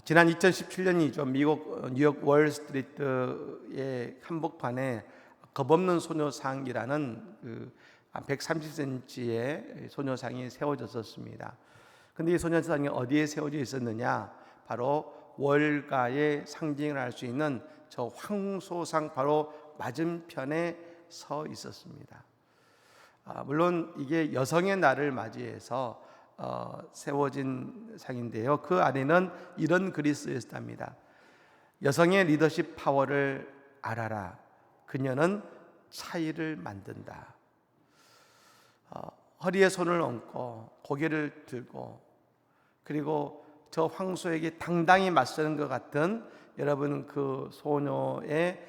지난 2017년이죠. 미국 뉴욕 월스트리트의 한복판에 겁없는 소녀상이라는 그 130cm의 소녀상이 세워졌었습니다. 근데 이 소녀상이 어디에 세워져 있었느냐? 바로 월가의 상징을 할 수 있는 저 황소상 바로 맞은편에 서 있었습니다. 물론 이게 여성의 날을 맞이해서 세워진 상인데요. 그 안에는 이런 글이 쓰여 있답니다. 여성의 리더십 파워를 알아라. 그녀는 차이를 만든다. 허리에 손을 얹고 고개를 들고 그리고 저 황소에게 당당히 맞서는 것 같은 여러분 그 소녀의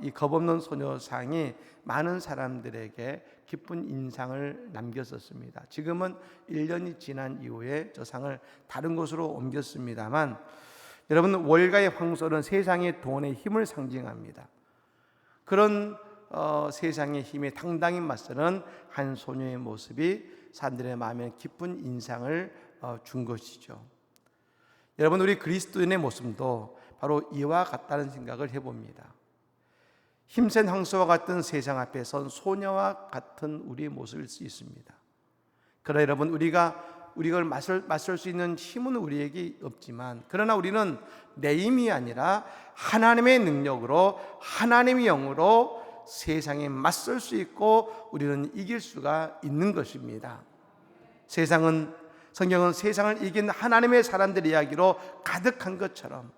이 겁없는 소녀상이 많은 사람들에게 기쁜 인상을 남겼었습니다. 지금은 1년이 지난 이후에 저 상을 다른 곳으로 옮겼습니다만 여러분 월가의 황소는 세상의 돈의 힘을 상징합니다. 그런 세상의 힘에 당당히 맞서는 한 소녀의 모습이 사람들의 마음에 기쁜 인상을 준 것이죠. 여러분 우리 그리스도인의 모습도 바로 이와 같다는 생각을 해봅니다. 힘센 황소와 같은 세상 앞에 선 소녀와 같은 우리의 모습일 수 있습니다. 그러나 여러분 우리가 맞설 수 있는 힘은 우리에게 없지만 그러나 우리는 내 힘이 아니라 하나님의 능력으로 하나님의 영으로 세상에 맞설 수 있고 우리는 이길 수가 있는 것입니다. 성경은 세상을 이긴 하나님의 사람들 이야기로 가득한 것처럼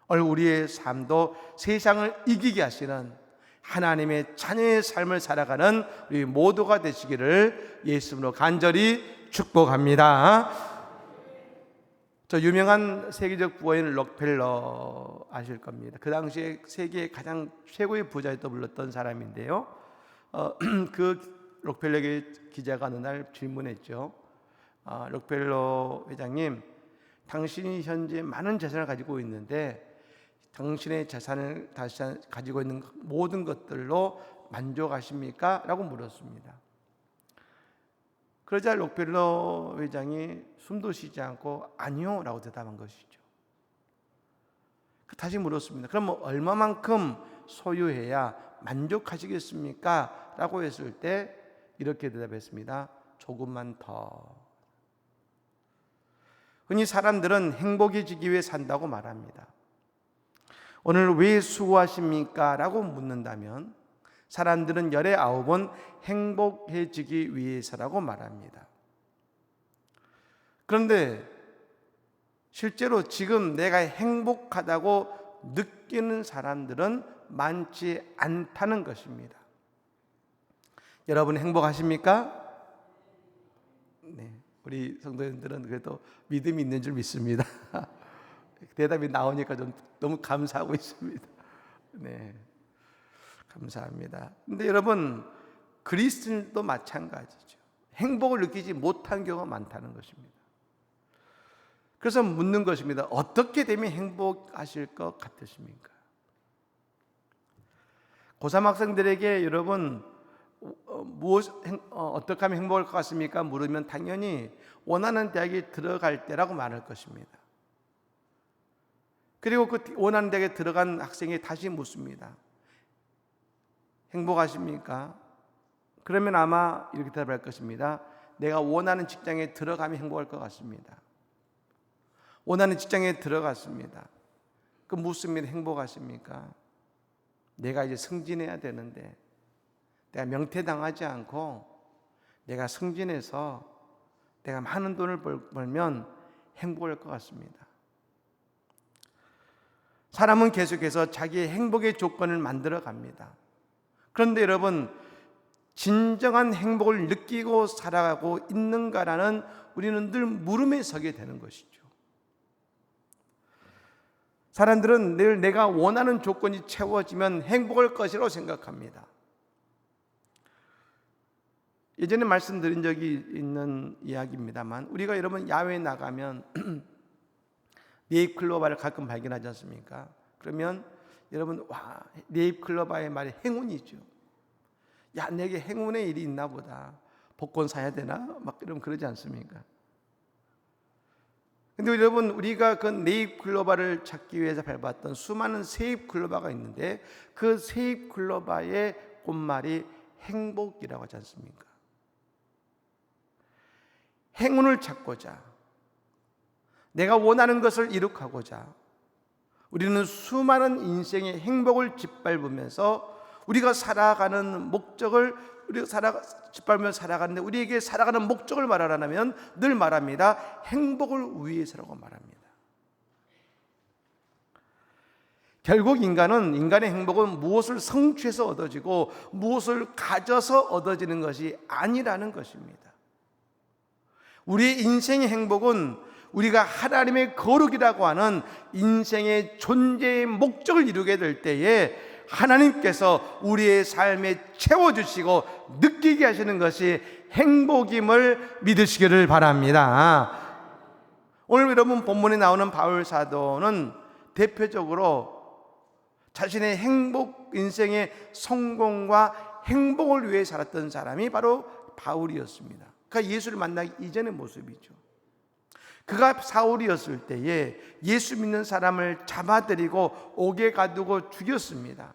오늘 우리의 삶도 세상을 이기게 하시는 하나님의 자녀의 삶을 살아가는 우리 모두가 되시기를 예수님으로 간절히 축복합니다. 저 유명한 세계적 부호인 록펠러 아실 겁니다. 그 당시에 세계의 가장 최고의 부자에 떠불렀던 사람인데요. 그 록펠러의 기자가 어느 날 질문했죠. 록펠러 회장님, 당신이 현재 많은 재산을 가지고 있는데 당신의 재산을 가지고 있는 모든 것들로 만족하십니까? 라고 물었습니다. 그러자 록펠러 회장이 숨도 쉬지 않고 아니요 라고 대답한 것이죠. 다시 물었습니다. 그럼 얼마만큼 소유해야 만족하시겠습니까? 라고 했을 때 이렇게 대답했습니다. 조금만 더. 흔히 사람들은 행복해지기 위해 산다고 말합니다. 오늘 왜 수고하십니까? 라고 묻는다면 사람들은 열의 9은 행복해지기 위해서라고 말합니다. 그런데 실제로 지금 내가 행복하다고 느끼는 사람들은 많지 않다는 것입니다. 여러분 행복하십니까? 네, 우리 성도님들은 그래도 믿음이 있는 줄 믿습니다. 대답이 나오니까 좀 너무 감사하고 있습니다. 네, 감사합니다. 근데 여러분 그리스도인도 마찬가지죠. 행복을 느끼지 못한 경우가 많다는 것입니다. 그래서 묻는 것입니다. 어떻게 되면 행복하실 것 같으십니까? 고3 학생들에게 여러분 어떻게 하면 행복할 것 같습니까? 물으면 당연히 원하는 대학에 들어갈 때라고 말할 것입니다. 그리고 그 원하는 대학에 들어간 학생이 다시 묻습니다. 행복하십니까? 그러면 아마 이렇게 대답할 것입니다. 내가 원하는 직장에 들어가면 행복할 것 같습니다. 원하는 직장에 들어갔습니다. 그 묻습니다. 행복하십니까? 내가 이제 승진해야 되는데 내가 명퇴당하지 않고 내가 승진해서 내가 많은 돈을 벌면 행복할 것 같습니다. 사람은 계속해서 자기의 행복의 조건을 만들어 갑니다. 그런데 여러분 진정한 행복을 느끼고 살아가고 있는가라는 우리는 늘 물음에 서게 되는 것이죠. 사람들은 늘 내가 원하는 조건이 채워지면 행복할 것이라고 생각합니다. 예전에 말씀드린 적이 있는 이야기입니다만 우리가 여러분 야외에 나가면 네잎클로바를 가끔 발견하지 않습니까? 그러면 여러분 와 네잎클로바의 말이 행운이죠. 야 내게 행운의 일이 있나 보다. 복권 사야 되나? 막 이러면 그러지 않습니까? 근데 여러분, 우리가 그 네잎클로바를 찾기 위해서 밟았던 수많은 세잎클로바가 있는데, 그 세잎클로바의 꽃말이 행복이라고 하지 않습니까? 행운을 찾고자, 내가 원하는 것을 이룩하고자 우리는 수많은 인생의 행복을 짓밟으면서 우리가 살아가는 목적을 짓밟으며 살아가는데, 우리에게 살아가는 목적을 말하라면 늘 말합니다. 행복을 위해서라고 말합니다. 결국 인간의 행복은 무엇을 성취해서 얻어지고 무엇을 가져서 얻어지는 것이 아니라는 것입니다. 우리의 인생의 행복은 우리가 하나님의 거룩이라고 하는 인생의 존재의 목적을 이루게 될 때에 하나님께서 우리의 삶에 채워주시고 느끼게 하시는 것이 행복임을 믿으시기를 바랍니다. 오늘 여러분 본문에 나오는 바울 사도는 대표적으로 자신의 인생의 성공과 행복을 위해 살았던 사람이 바로 바울이었습니다. 그러니까 예수를 만나기 이전의 모습이죠. 그가 사울이었을 때에 예수 믿는 사람을 잡아들이고 옥에 가두고 죽였습니다.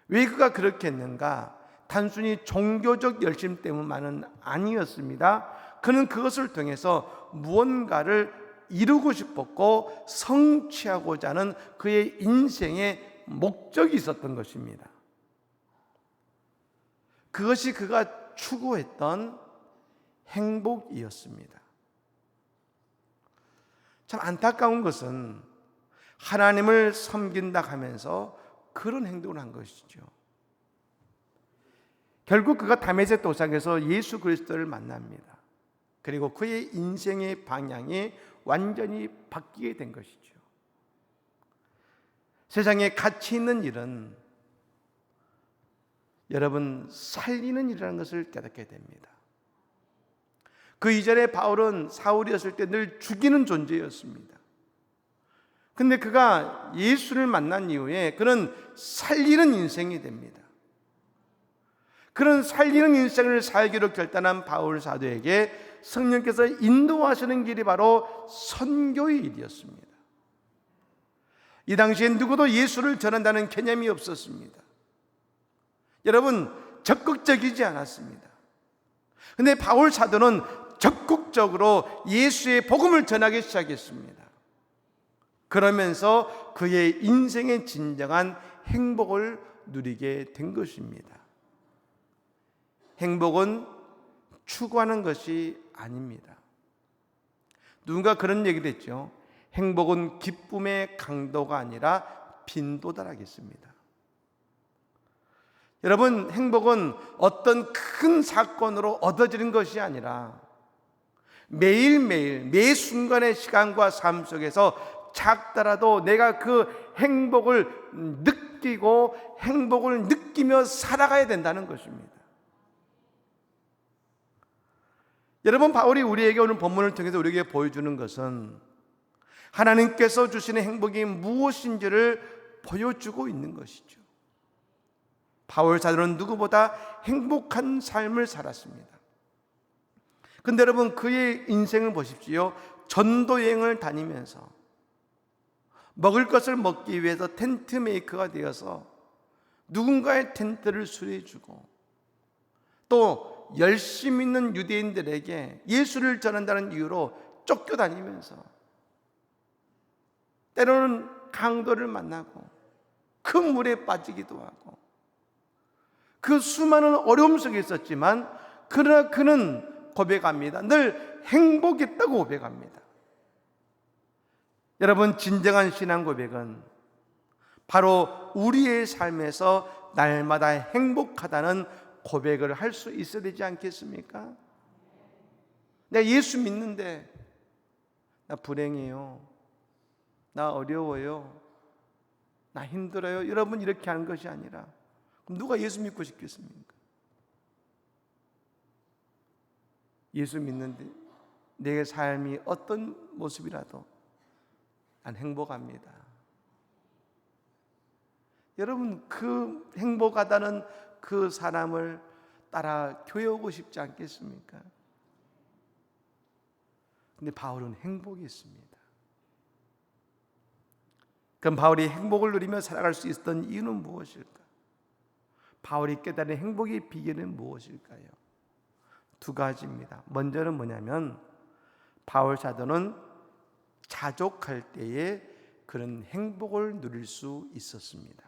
왜 그가 그렇게 했는가? 단순히 종교적 열심 때문만은 아니었습니다. 그는 그것을 통해서 무언가를 이루고 싶었고 성취하고자 하는 그의 인생의 목적이 있었던 것입니다. 그것이 그가 추구했던 행복이었습니다. 참 안타까운 것은 하나님을 섬긴다 하면서 그런 행동을 한 것이죠. 결국 그가 다메섹 도상에서 예수 그리스도를 만납니다. 그리고 그의 인생의 방향이 완전히 바뀌게 된 것이죠. 세상에 가치 있는 일은 여러분 살리는 일이라는 것을 깨닫게 됩니다. 그 이전에 바울은 사울이었을 때 늘 죽이는 존재였습니다. 근데 그가 예수를 만난 이후에 그는 살리는 인생이 됩니다. 그런 살리는 인생을 살기로 결단한 바울 사도에게 성령께서 인도하시는 길이 바로 선교의 일이었습니다. 이 당시에 누구도 예수를 전한다는 개념이 없었습니다. 여러분, 적극적이지 않았습니다. 근데 바울 사도는 적극적으로 예수의 복음을 전하기 시작했습니다. 그러면서 그의 인생의 진정한 행복을 누리게 된 것입니다. 행복은 추구하는 것이 아닙니다. 누군가 그런 얘기를 했죠. 행복은 기쁨의 강도가 아니라 빈도다라겠습니다. 여러분, 행복은 어떤 큰 사건으로 얻어지는 것이 아니라 매일매일 매 순간의 시간과 삶 속에서 작더라도 내가 그 행복을 느끼고 행복을 느끼며 살아가야 된다는 것입니다. 여러분, 바울이 우리에게 오늘 본문을 통해서 우리에게 보여주는 것은 하나님께서 주시는 행복이 무엇인지를 보여주고 있는 것이죠. 바울 사도는 누구보다 행복한 삶을 살았습니다. 근데 여러분, 그의 인생을 보십시오. 전도 여행을 다니면서 먹을 것을 먹기 위해서 텐트 메이커가 되어서 누군가의 텐트를 수리해주고, 또 열심 있는 유대인들에게 예수를 전한다는 이유로 쫓겨다니면서 때로는 강도를 만나고 큰 물에 빠지기도 하고 그 수많은 어려움 속에 있었지만 그러나 그는 고백합니다. 늘 행복했다고 고백합니다. 여러분, 진정한 신앙 고백은 바로 우리의 삶에서 날마다 행복하다는 고백을 할 수 있어야 되지 않겠습니까? 내가 예수 믿는데 나 불행해요, 나 어려워요, 나 힘들어요, 여러분 이렇게 하는 것이 아니라, 그럼 누가 예수 믿고 싶겠습니까? 예수 믿는데 내 삶이 어떤 모습이라도 난 행복합니다. 여러분, 그 행복하다는 그 사람을 따라 교회 오고 싶지 않겠습니까? 근데 바울은 행복이 있습니다. 그럼 바울이 행복을 누리며 살아갈 수 있었던 이유는 무엇일까? 바울이 깨달은 행복의 비결은 무엇일까요? 두 가지입니다. 먼저는 뭐냐면 바울 사도는 자족할 때에 그런 행복을 누릴 수 있었습니다.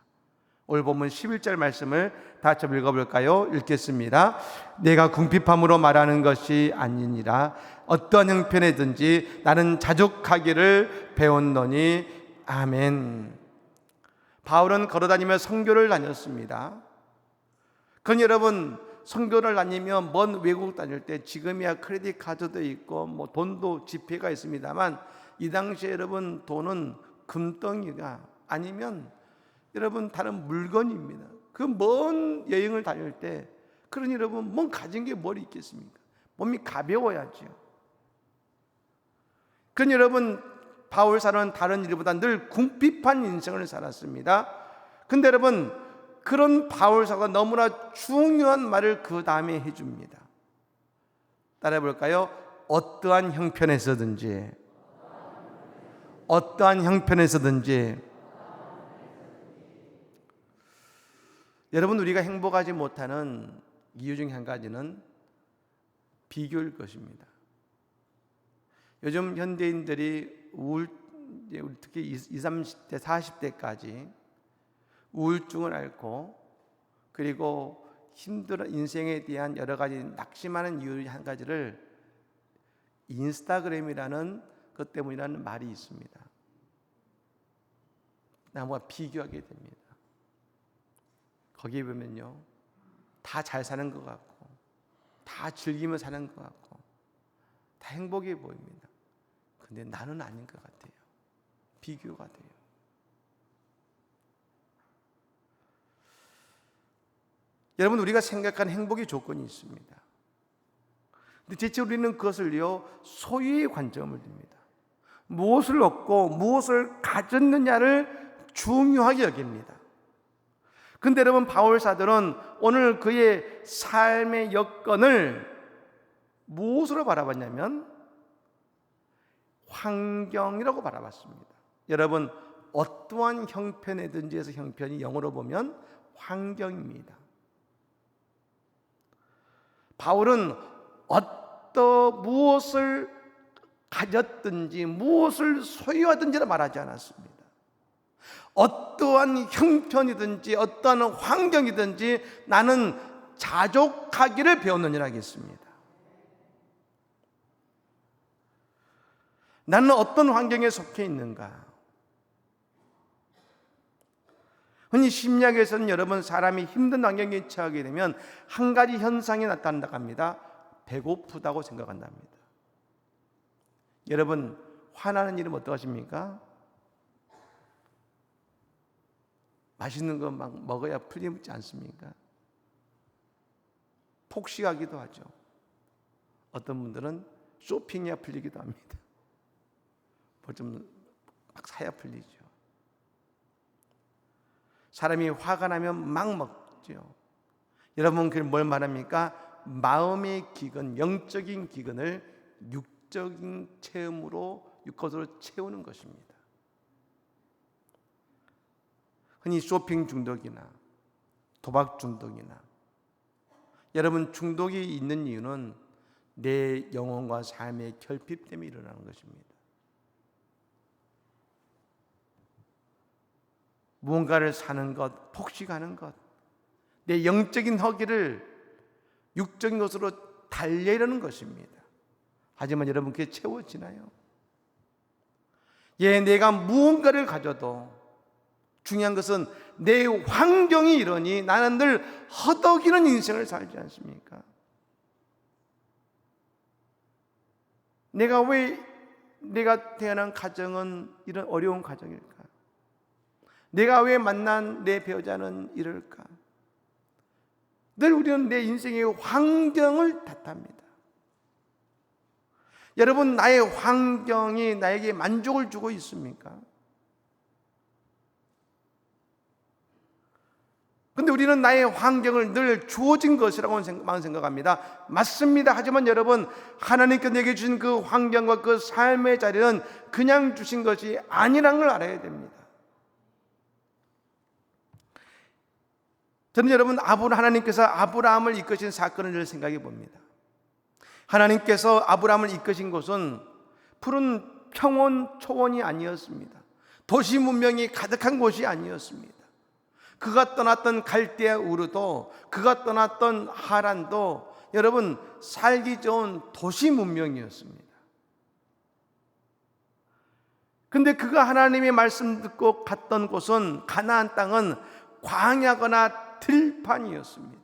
오늘 본문 11절 말씀을 다 같이 읽어볼까요? 읽겠습니다. 내가 궁핍함으로 말하는 것이 아니니라. 어떠한 형편에든지 나는 자족하기를 배웠노니. 아멘. 바울은 걸어다니며 선교를 다녔습니다. 그건 여러분, 선교를 다니며 먼 외국 다닐 때 지금이야 크레딧 카드도 있고 뭐 돈도 지폐가 있습니다만 이 당시에 여러분 돈은 금덩이가 아니면 여러분 다른 물건입니다. 그 먼 여행을 다닐 때 그러니 여러분 뭔 가진 게 뭘 있겠습니까? 몸이 가벼워야죠. 그러니 여러분 바울 사도는 다른 일보다 늘 궁핍한 인생을 살았습니다. 근데 여러분 그런 바울 사도가 너무나 중요한 말을 그 다음에 해줍니다. 따라해 볼까요? 어떠한 형편에서든지 여러분 우리가 행복하지 못하는 이유 중에 한 가지는 비교일 것입니다. 요즘 현대인들이 특히 20, 30대, 40대까지 우울증을 앓고 그리고 힘들어 인생에 대한 여러 가지 낙심하는 이유 한 가지를 인스타그램이라는 것 때문이라는 말이 있습니다. 나무가 비교하게 됩니다. 거기에 보면요, 다 잘 사는 것 같고, 다 즐기며 사는 것 같고, 다 행복해 보입니다. 근데 나는 아닌 것 같아요. 비교가 돼요. 여러분, 우리가 생각하는 행복의 조건이 있습니다. 근데 대체 우리는 그것을요, 소유의 관점을 둡니다. 무엇을 얻고 무엇을 가졌느냐를 중요하게 여깁니다. 근데 여러분 바울 사도는 오늘 그의 삶의 여건을 무엇으로 바라봤냐면 환경이라고 바라봤습니다. 여러분 어떠한 형편이든지 해서 형편이 영어로 보면 환경입니다. 바울은 무엇을 가졌든지 무엇을 소유하든지를 말하지 않았습니다. 어떠한 형편이든지 어떠한 환경이든지 나는 자족하기를 배웠느니라 하겠습니다. 나는 어떤 환경에 속해 있는가? 흔히 심리학에서는 여러분 사람이 힘든 환경에 처하게 되면 한 가지 현상이 나타난다고 합니다. 배고프다고 생각한답니다. 여러분 화나는 일은 어떠하십니까? 맛있는 거 막 먹어야 풀리지 않습니까? 폭식하기도 하죠. 어떤 분들은 쇼핑해야 풀리기도 합니다. 뭐 좀 막 사야 풀리죠. 사람이 화가 나면 막 먹죠. 여러분 그걸 뭘 말합니까? 마음의 기근, 영적인 기근을 육적인 체험으로 육것으로 채우는 것입니다. 흔히 쇼핑 중독이나 도박 중독이나 여러분 중독이 있는 이유는 내 영혼과 삶의 결핍 때문에 일어나는 것입니다. 무언가를 사는 것, 폭식하는 것, 내 영적인 허기를 육적인 것으로 달래려는 것입니다. 하지만 여러분 그게 채워지나요? 내가 무언가를 가져도 중요한 것은 내 환경이 이러니 나는 늘 허덕이는 인생을 살지 않습니까? 내가 태어난 가정은 이런 어려운 가정일까? 내가 왜 만난 내 배우자는 이럴까? 늘 우리는 내 인생의 환경을 탓합니다. 여러분 나의 환경이 나에게 만족을 주고 있습니까? 근데 우리는 나의 환경을 늘 주어진 것이라고 생각합니다. 맞습니다. 하지만 여러분, 하나님께 내게 주신 그 환경과 그 삶의 자리는 그냥 주신 것이 아니라는 걸 알아야 됩니다. 저는 여러분, 하나님께서 아브라함을 이끄신 사건을 늘 생각해 봅니다. 하나님께서 아브라함을 이끄신 곳은 푸른 평원 초원이 아니었습니다. 도시 문명이 가득한 곳이 아니었습니다. 그가 떠났던 갈대아 우르도, 그가 떠났던 하란도 여러분 살기 좋은 도시 문명이었습니다. 근데 그가 하나님의 말씀 듣고 갔던 곳은, 가나안 땅은 광야거나 들판이었습니다.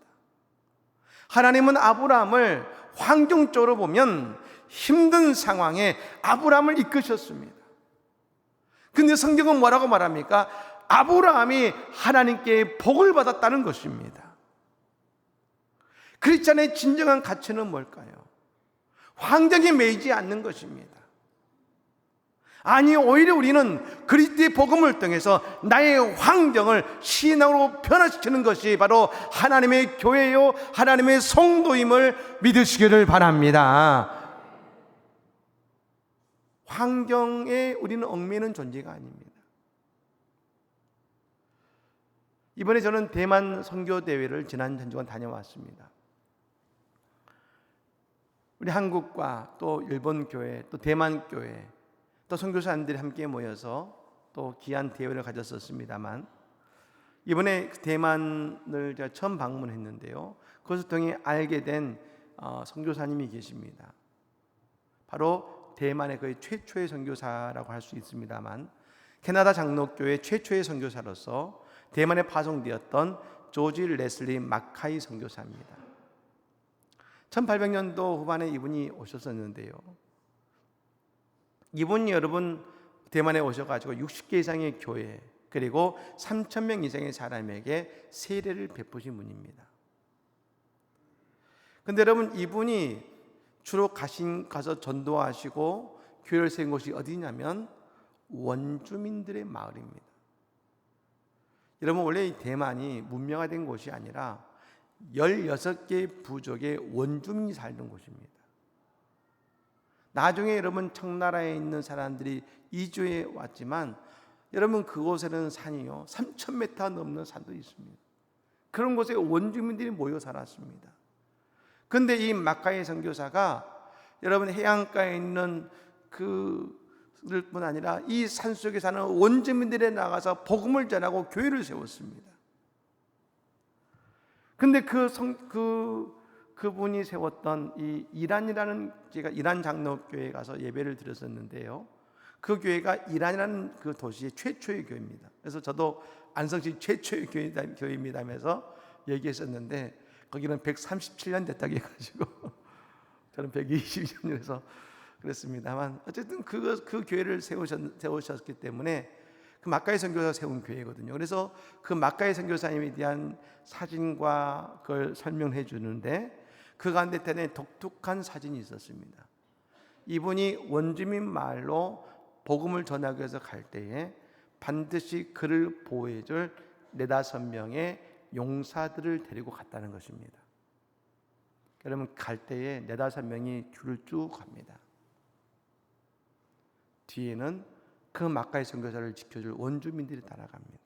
하나님은 아브라함을 환경적으로 보면 힘든 상황에 아브라함을 이끄셨습니다. 근데 성경은 뭐라고 말합니까? 아브라함이 하나님께 복을 받았다는 것입니다. 크리스찬의 진정한 가치는 뭘까요? 환경에 매이지 않는 것입니다. 아니, 오히려 우리는 그리스도의 복음을 통해서 나의 환경을 신앙으로 변화시키는 것이 바로 하나님의 교회요, 하나님의 성도임을 믿으시기를 바랍니다. 환경에 우리는 얽매이는 존재가 아닙니다. 이번에 저는 대만 선교대회를 지난 한 주간 다녀왔습니다. 우리 한국과 또 일본 교회, 또 대만 교회, 또 선교사님들이 함께 모여서 또 귀한 대회를 가졌었습니다만, 이번에 대만을 제가 처음 방문했는데요, 그것을 통해 알게 된 선교사님이 계십니다. 바로 대만의 거의 최초의 선교사라고 할 수 있습니다만, 캐나다 장로교회 최초의 선교사로서 대만에 파송되었던 조지 레슬리 마카이 선교사입니다. 1800년도 후반에 이분이 오셨었는데요, 이분이 여러분 대만에 오셔가지고 60개 이상의 교회, 그리고 3,000명 이상의 사람에게 세례를 베푸신 분입니다. 근데 여러분, 이분이 주로 가서 전도하시고 교회를 세운 곳이 어디냐면 원주민들의 마을입니다. 여러분, 원래 이 대만이 문명화된 곳이 아니라 16개 부족의 원주민이 살던 곳입니다. 나중에 여러분 청나라에 있는 사람들이 이주해 왔지만, 여러분 그곳에는 산이요 3,000m 넘는 산도 있습니다. 그런 곳에 원주민들이 모여 살았습니다. 그런데 이 마카이 선교사가 여러분 해안가에 있는 그뿐 아니라 이 산속에 사는 원주민들에 나가서 복음을 전하고 교회를 세웠습니다. 근데 그분이 세웠던 이 이란이라는, 제가 이란 장로교회에 가서 예배를 드렸었는데요, 그 교회가 이란이라는 그 도시의 최초의 교회입니다. 그래서 저도 안성시 최초의 교회입니다 하면서 얘기했었는데, 거기는 137년 됐다고 해가지고 저는 120년에서 그랬습니다만, 어쨌든 그 교회를 세우셨기 때문에 그 마카이 선교사가 세운 교회거든요. 그래서 그 마카이 선교사님에 대한 사진과 그걸 설명해 주는데, 그 가운데 대단히 독특한 사진이 있었습니다. 이분이 원주민 마을로 복음을 전하기 위해서 갈 때에 반드시 그를 보호해줄 4-5명의 용사들을 데리고 갔다는 것입니다. 여러분, 갈 때에 4-5명이 줄을 쭉 갑니다. 뒤에는 그 마카이 선교사를 지켜줄 원주민들이 따라갑니다.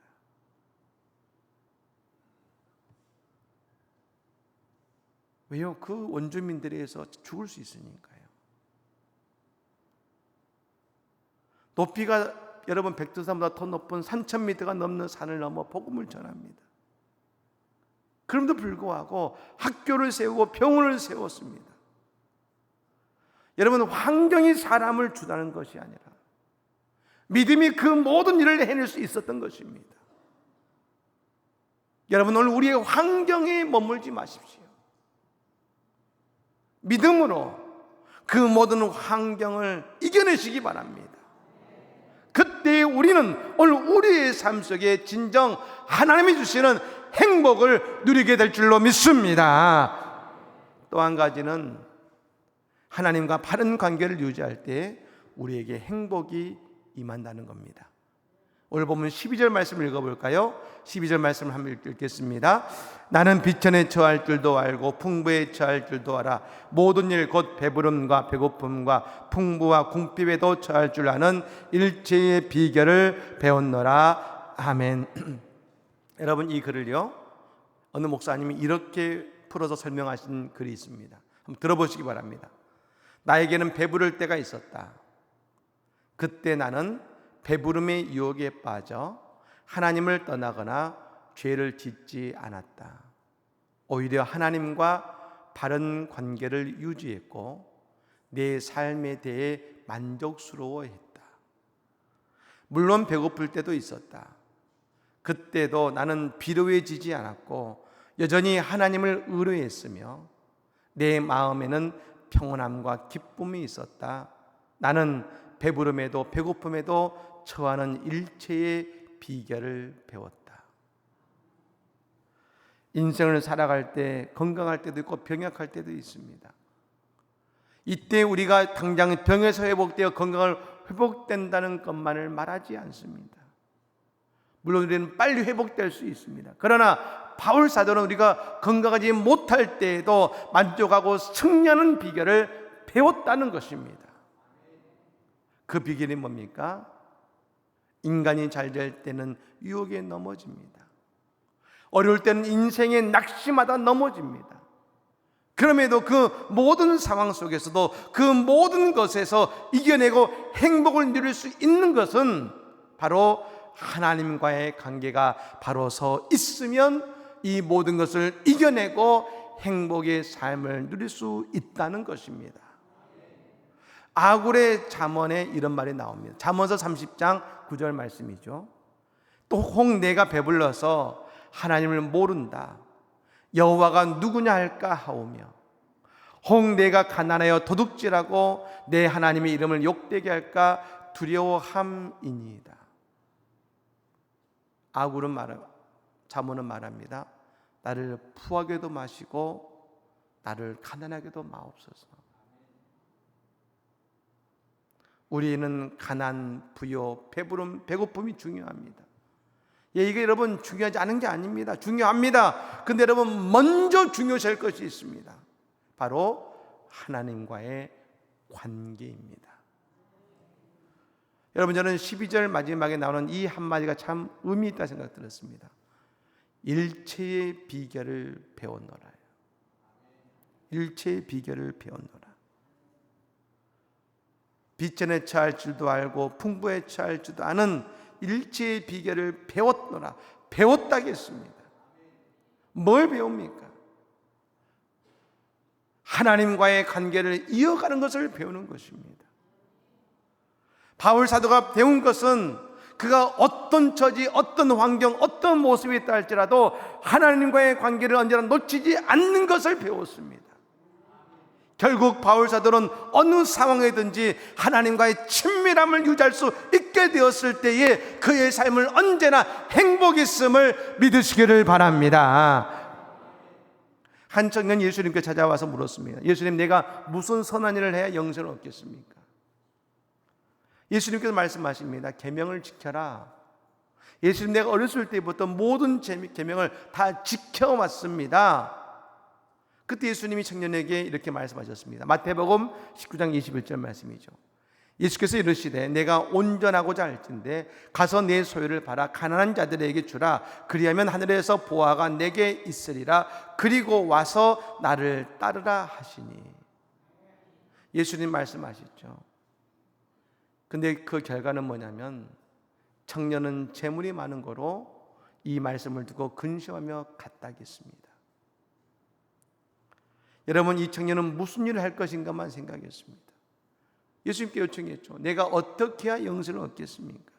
왜요? 그 원주민들에 의해서 죽을 수 있으니까요. 높이가 여러분 백두산보다 더 높은 3,000m가 넘는 산을 넘어 복음을 전합니다. 그럼에도 불구하고 학교를 세우고 병원을 세웠습니다. 여러분, 환경이 사람을 주다는 것이 아니라 믿음이 그 모든 일을 해낼 수 있었던 것입니다. 여러분, 오늘 우리의 환경에 머물지 마십시오. 믿음으로 그 모든 환경을 이겨내시기 바랍니다. 그때 우리는 오늘 우리의 삶 속에 진정 하나님이 주시는 행복을 누리게 될 줄로 믿습니다. 또 한 가지는 하나님과 바른 관계를 유지할 때 우리에게 행복이 임한다는 겁니다. 오늘 보면 12절 말씀 읽어볼까요? 12절 말씀을 한번 읽겠습니다. 나는 비천에 처할 줄도 알고 풍부에 처할 줄도 알아. 모든 일 곧 배부름과 배고픔과 풍부와 궁핍에도 처할 줄 아는 일체의 비결을 배웠노라. 아멘. 여러분, 이 글을요, 어느 목사님이 이렇게 풀어서 설명하신 글이 있습니다. 한번 들어보시기 바랍니다. 나에게는 배부를 때가 있었다. 그때 나는 배부름의 유혹에 빠져 하나님을 떠나거나 죄를 짓지 않았다. 오히려 하나님과 바른 관계를 유지했고 내 삶에 대해 만족스러워했다. 물론 배고플 때도 있었다. 그때도 나는 비루해지지 않았고 여전히 하나님을 의뢰했으며 내 마음에는 평온함과 기쁨이 있었다. 나는 배부름에도 배고픔에도 처하는 일체의 비결을 배웠다. 인생을 살아갈 때 건강할 때도 있고 병약할 때도 있습니다. 이때 우리가 당장 병에서 회복되어 건강을 회복된다는 것만을 말하지 않습니다. 물론 우리는 빨리 회복될 수 있습니다. 그러나 바울 사도는 우리가 건강하지 못할 때에도 만족하고 승리하는 비결을 배웠다는 것입니다. 그 비결이 뭡니까? 인간이 잘 될 때는 유혹에 넘어집니다. 어려울 때는 인생의 낙심하다 넘어집니다. 그럼에도 그 모든 상황 속에서도 그 모든 것에서 이겨내고 행복을 누릴 수 있는 것은 바로 하나님과의 관계가 바로 서 있으면 이 모든 것을 이겨내고 행복의 삶을 누릴 수 있다는 것입니다. 아굴의 잠언에 이런 말이 나옵니다. 잠언서 30장 9절 말씀이죠. 또 혹 내가 배불러서 하나님을 모른다. 여호와가 누구냐 할까 하오며 혹 내가 가난하여 도둑질하고 내 하나님의 이름을 욕되게 할까 두려워함이니이다. 아굴은 잠언은 말합니다. 나를 부하게도 마시고 나를 가난하게도 마옵소서. 우리는 가난, 부요, 배부름, 배고픔이 중요합니다. 이게 여러분 중요하지 않은 게 아닙니다. 중요합니다. 근데 여러분 먼저 중요시할 것이 있습니다. 바로 하나님과의 관계입니다. 여러분, 저는 12절 마지막에 나오는 이 한마디가 참 의미 있다 생각 들었습니다. 일체의 비결을 배웠노라. 일체의 비결을 배웠노라. 비천에 처할 줄도 알고 풍부에 처할 줄도 아는 일체의 비결을 배웠노라. 배웠다겠습니다. 뭘 배웁니까? 하나님과의 관계를 이어가는 것을 배우는 것입니다. 바울 사도가 배운 것은 그가 어떤 처지, 어떤 환경, 어떤 모습이 있다 할지라도 하나님과의 관계를 언제나 놓치지 않는 것을 배웠습니다. 결국 바울 사도는 어느 상황에든지 하나님과의 친밀함을 유지할 수 있게 되었을 때에 그의 삶을 언제나 행복이 있음을 믿으시기를 바랍니다. 한 청년 예수님께 찾아와서 물었습니다. 예수님, 내가 무슨 선한 일을 해야 영생을 얻겠습니까? 예수님께서 말씀하십니다. 계명을 지켜라. 예수님, 내가 어렸을 때부터 모든 계명을 다 지켜왔습니다. 그때 예수님이 청년에게 이렇게 말씀하셨습니다. 마태복음 19장 21절 말씀이죠. 예수께서 이르시되 내가 온전하고자 할진대 가서 내 소유를 팔아 가난한 자들에게 주라. 그리하면 하늘에서 보화가 내게 있으리라. 그리고 와서 나를 따르라 하시니. 예수님 말씀하시죠. 근데 그 결과는 뭐냐면 청년은 재물이 많은 거로 이 말씀을 두고 근심하며 갔다겠습니다. 여러분, 이 청년은 무슨 일을 할 것인가만 생각했습니다. 예수님께 요청했죠. 내가 어떻게 해야 영생을 얻겠습니까?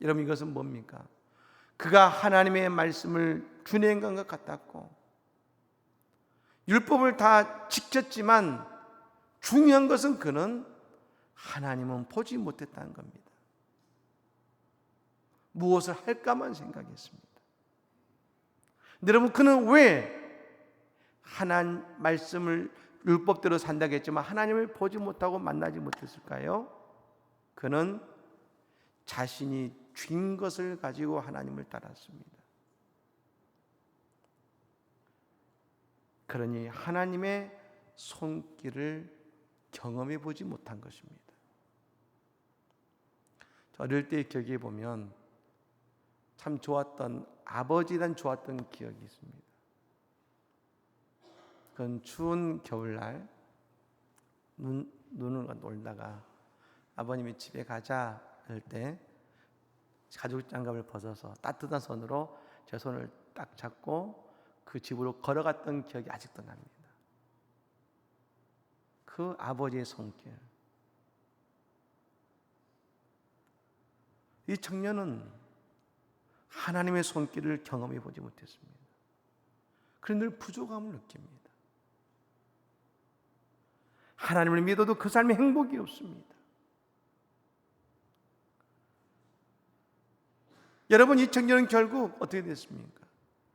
여러분, 이것은 뭡니까? 그가 하나님의 말씀을 준행한 것 같았고 율법을 다 지켰지만 중요한 것은 그는 하나님은 보지 못했다는 겁니다. 무엇을 할까만 생각했습니다. 근데 여러분, 그는 왜 하나님 말씀을 율법대로 산다고 했지만 하나님을 보지 못하고 만나지 못했을까요? 그는 자신이 쥔 것을 가지고 하나님을 따랐습니다. 그러니 하나님의 손길을 경험해 보지 못한 것입니다. 어릴 때 기억해 보면 참 좋았던, 아버지에 대한 좋았던 기억이 있습니다. 그건 추운 겨울날 눈을 놀다가 아버님이 집에 가자 할 때 가죽 장갑을 벗어서 따뜻한 손으로 제 손을 딱 잡고 그 집으로 걸어갔던 기억이 아직도 납니다. 그 아버지의 손길. 이 청년은 하나님의 손길을 경험해 보지 못했습니다. 그런데 늘 부족함을 느낍니다. 하나님을 믿어도 그 삶에 행복이 없습니다. 여러분, 이 청년은 결국 어떻게 됐습니까?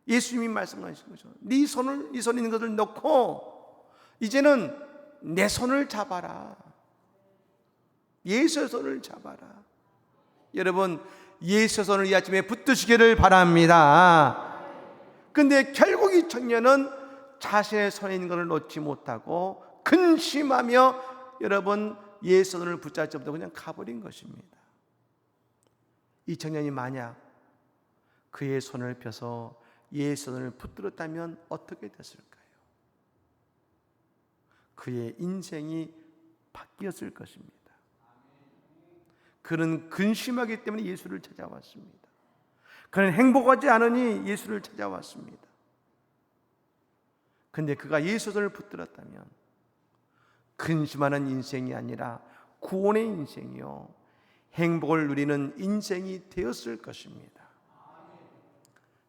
예수님이 말씀하신 거죠. 네 손에 있는 것을 놓고 이제는 내 손을 잡아라. 예수의 손을 잡아라. 여러분, 예수의 손을 이 아침에 붙드시기를 바랍니다. 그런데 결국 이 청년은 자신의 손에 있는 것을 놓지 못하고 근심하며 여러분 예수의 손을 붙잡지 못하고 그냥 가버린 것입니다. 이 청년이 만약 그의 손을 펴서 예수의 손을 붙들었다면 어떻게 됐을까요? 그의 인생이 바뀌었을 것입니다. 그는 근심하기 때문에 예수를 찾아왔습니다. 그는 행복하지 않으니 예수를 찾아왔습니다. 그런데 그가 예수의 손을 붙들었다면 근심하는 인생이 아니라 구원의 인생이요, 행복을 누리는 인생이 되었을 것입니다.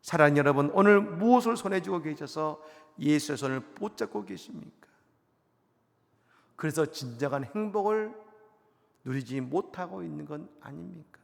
사랑하는 여러분, 오늘 무엇을 손에 쥐고 계셔서 예수의 손을 붙잡고 계십니까? 그래서 진정한 행복을 누리지 못하고 있는 건 아닙니까?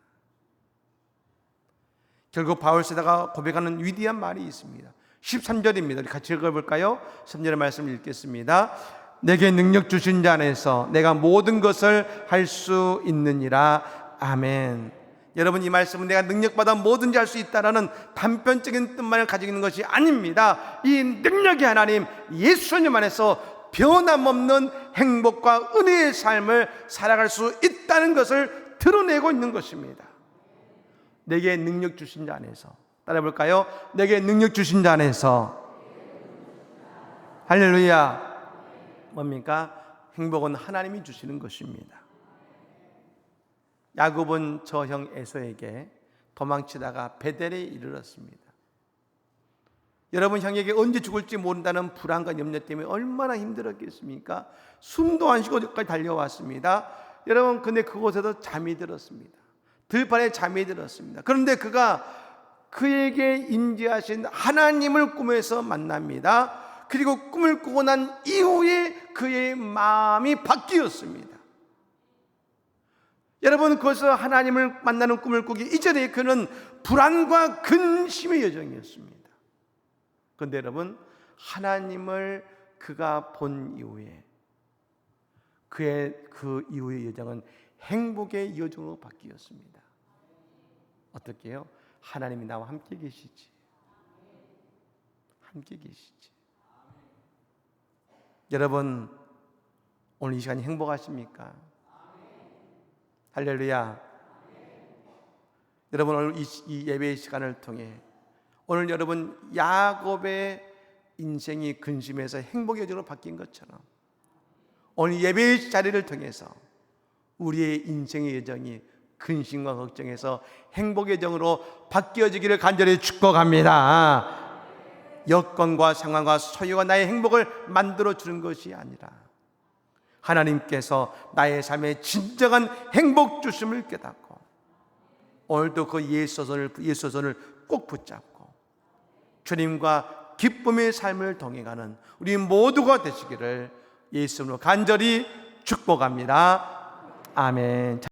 결국 바울세다가 고백하는 위대한 말이 있습니다. 13절입니다. 우리 같이 읽어볼까요? 13절의 말씀을 읽겠습니다. 내게 능력 주신 자 안에서 내가 모든 것을 할 수 있느니라. 아멘. 여러분, 이 말씀은 내가 능력받아 뭐든지 할 수 있다라는 단편적인 뜻만을 가지고 있는 것이 아닙니다. 이 능력이 하나님 예수님 안에서 변함없는 행복과 은혜의 삶을 살아갈 수 있다는 것을 드러내고 있는 것입니다. 내게 능력 주신 자 안에서, 따라해 볼까요? 내게 능력 주신 자 안에서. 할렐루야. 뭡니까? 행복은 하나님이 주시는 것입니다. 야곱은 저 형 에서에게 도망치다가 베델에 이르렀습니다. 여러분, 형에게 언제 죽을지 모른다는 불안과 염려 때문에 얼마나 힘들었겠습니까? 숨도 안 쉬고 여기까지 달려왔습니다. 여러분, 근데 그곳에서 잠이 들었습니다. 들판에 잠이 들었습니다. 그런데 그가 그에게 임재하신 하나님을 꿈에서 만납니다. 그리고 꿈을 꾸고 난 이후에 그의 마음이 바뀌었습니다. 여러분, 그것은 하나님을 만나는 꿈을 꾸기 이전에 그는 불안과 근심의 여정이었습니다. 그런데 여러분, 하나님을 그가 본 이후에 그의 그 이후의 여정은 행복의 여정으로 바뀌었습니다. 어떻게 해요? 하나님이 나와 함께 계시지. 함께 계시지. 여러분, 오늘 이 시간이 행복하십니까? 할렐루야. 여러분, 오늘 이 예배의 시간을 통해 오늘 여러분 야곱의 인생이 근심에서 행복의 여정으로 바뀐 것처럼 오늘 예배의 자리를 통해서 우리의 인생의 여정이 근심과 걱정에서 행복의 여정으로 바뀌어지기를 간절히 축복합니다. 여건과 상황과 소유가 나의 행복을 만들어 주는 것이 아니라 하나님께서 나의 삶에 진정한 행복 주심을 깨닫고 오늘도 그 예수의 손을 꼭 붙잡고 주님과 기쁨의 삶을 동행하는 우리 모두가 되시기를 예수님으로 간절히 축복합니다. 아멘.